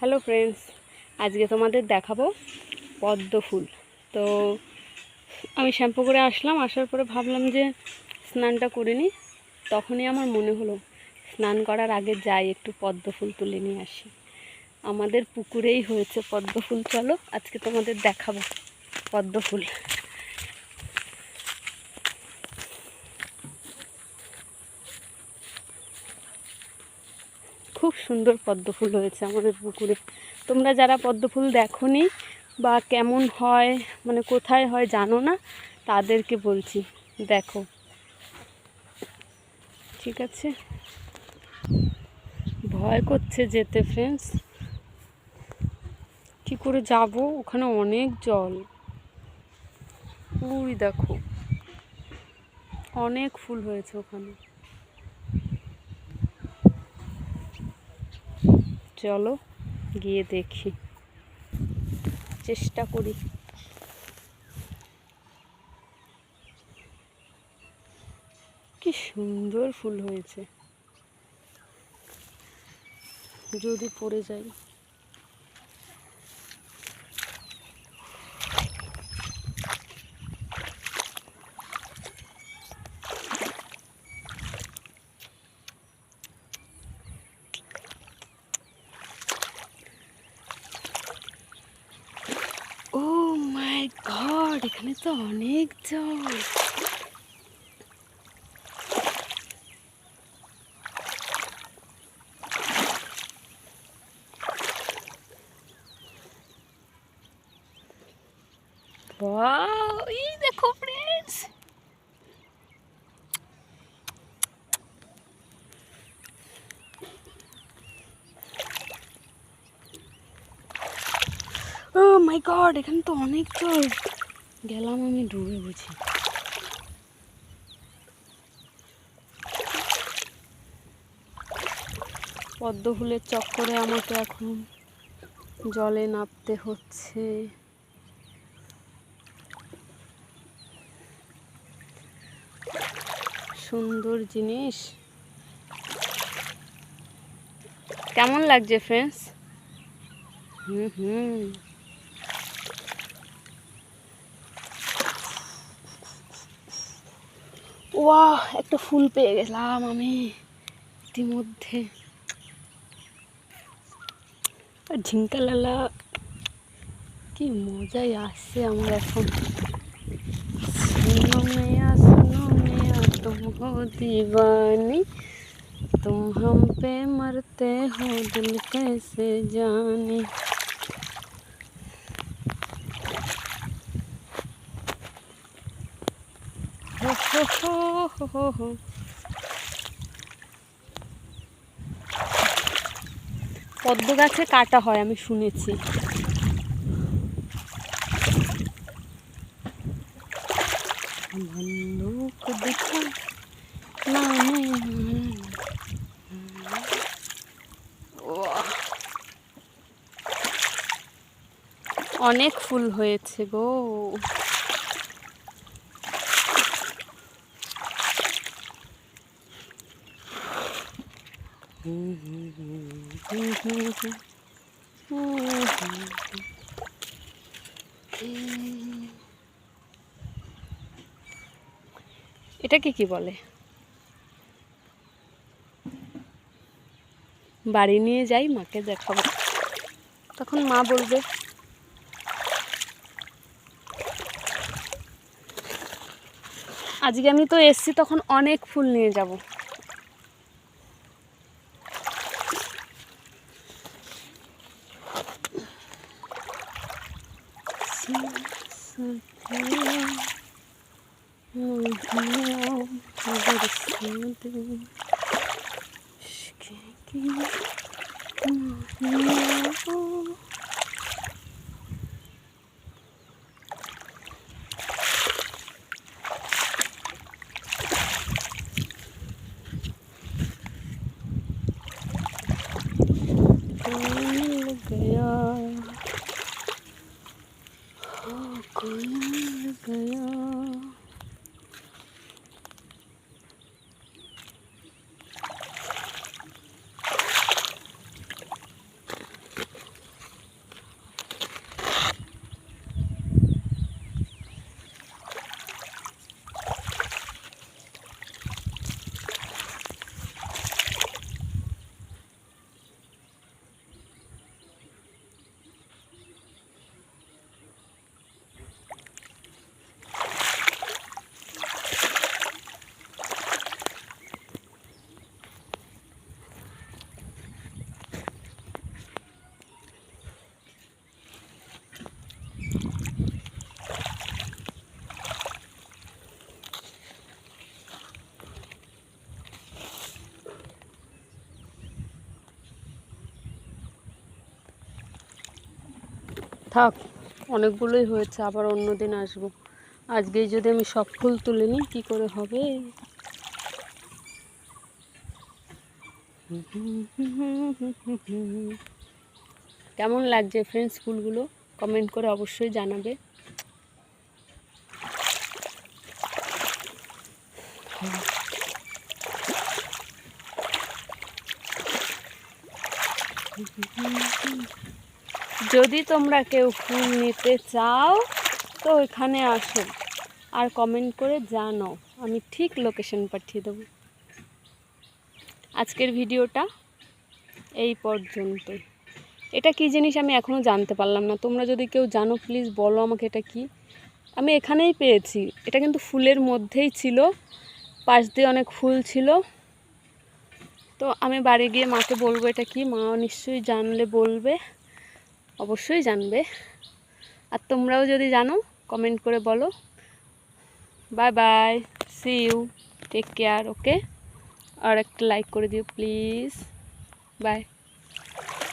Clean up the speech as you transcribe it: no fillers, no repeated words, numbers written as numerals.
Hello friends, আজকে তোমাদের দেখাবো পদ্ম ফুল। তো আমি শ্যাম্পু করে আসলাম, আসার পরে ভাবলাম যে স্নানটা করে নিই। তখনই আমার মনে হলো স্নান করার আগে যাই একটু পদ্ম ফুল তুলে নিয়ে আসি। আমাদের পুকুরেই হয়েছে পদ্ম ফুল। চলো আজকে তোমাদের দেখাবো পদ্ম ফুল। খুব সুন্দর পদ্ম ফুল হয়েছে আমাদের পুকুরে। তোমরা যারা পদ্ম ফুল দেখোনি বা কেমন হয়, মানে কোথায় হয় জানো না, তাদেরকে বলছি দেখো, ঠিক আছে? ভয় করছে যেতে ফ্রেন্ডস, কি করে যাব? ওখানে অনেক জল, ওই দেখো অনেক ফুল হয়েছে ওখানে। চলো গিয়ে দেখি, চেষ্টা করি। কি সুন্দর ফুল হয়েছে, যদি পড়ে যাই। ও মাই গড, এখানে তো অনেক জল। ওয়াও, এই দেখো ফ্রেন্ডস, ও মাই গড, এখানে তো অনেক জল। গেলাম আমি ডুবে বুঝি। পদ্ম ফুলের চক্করে আমাকে এখন জলে নামতে হচ্ছে। সুন্দর জিনিস। কেমন লাগছে ফ্রেন্ডস? হুম, ওয়াহ, একটা ফুল পেয়ে গেলাম আমি ইতিমধ্যে। ঝিঙ্কালালা, কি মজাই আসছে আমার এখন। सुनो मैया तुम हो दीवानी, तुम हम पे मरते हो दिल कैसे जाने। हो পদ্ম গাছে কাটা হয় আমি শুনেছি। বন্দুক দেখা না, অনেক ফুল হয়েছে গো। এটাকে কি বলে? বাড়ি নিয়ে যাই, মাকে দেখাবো, তখন মা বলবে। আজকে আমি তো এসছি, তখন অনেক ফুল নিয়ে যাব। गया कोई मिल गया। থাক, অনেকগুলোই হয়েছে, আবার অন্য দিন আসবো। আজকেই যদি আমি সব ফুল তুলে নিই কী করে হবে। কেমন লাগছে ফ্রেন্ডস ফুলগুলো কমেন্ট করে অবশ্যই জানাবে। যদি তোমরা কেউ ফুল নিতে চাও তো এখানে আসো আর কমেন্ট করে জানাও, আমি ঠিক লোকেশন পাঠিয়ে দেবো। আজকের ভিডিওটা এই পর্যন্তই। এটা কী জিনিস আমি এখনও জানতে পারলাম না, তোমরা যদি কেউ জানো প্লিজ বলো আমাকে এটা কি। আমি এখানেই পেয়েছি, এটা কিন্তু ফুলের মধ্যেই ছিল, পাশ দিয়ে অনেক ফুল ছিল। তো আমি বাড়ি গিয়ে মাকে বলবো এটা কি, মাও নিশ্চয়ই জানলে বলবে, অবশ্যই জানবে। আর তোমরাও যদি জানো কমেন্ট করে বলো। Bye bye, see you, take care, okay. আর একটা লাইক করে দিও প্লিজ, বাই।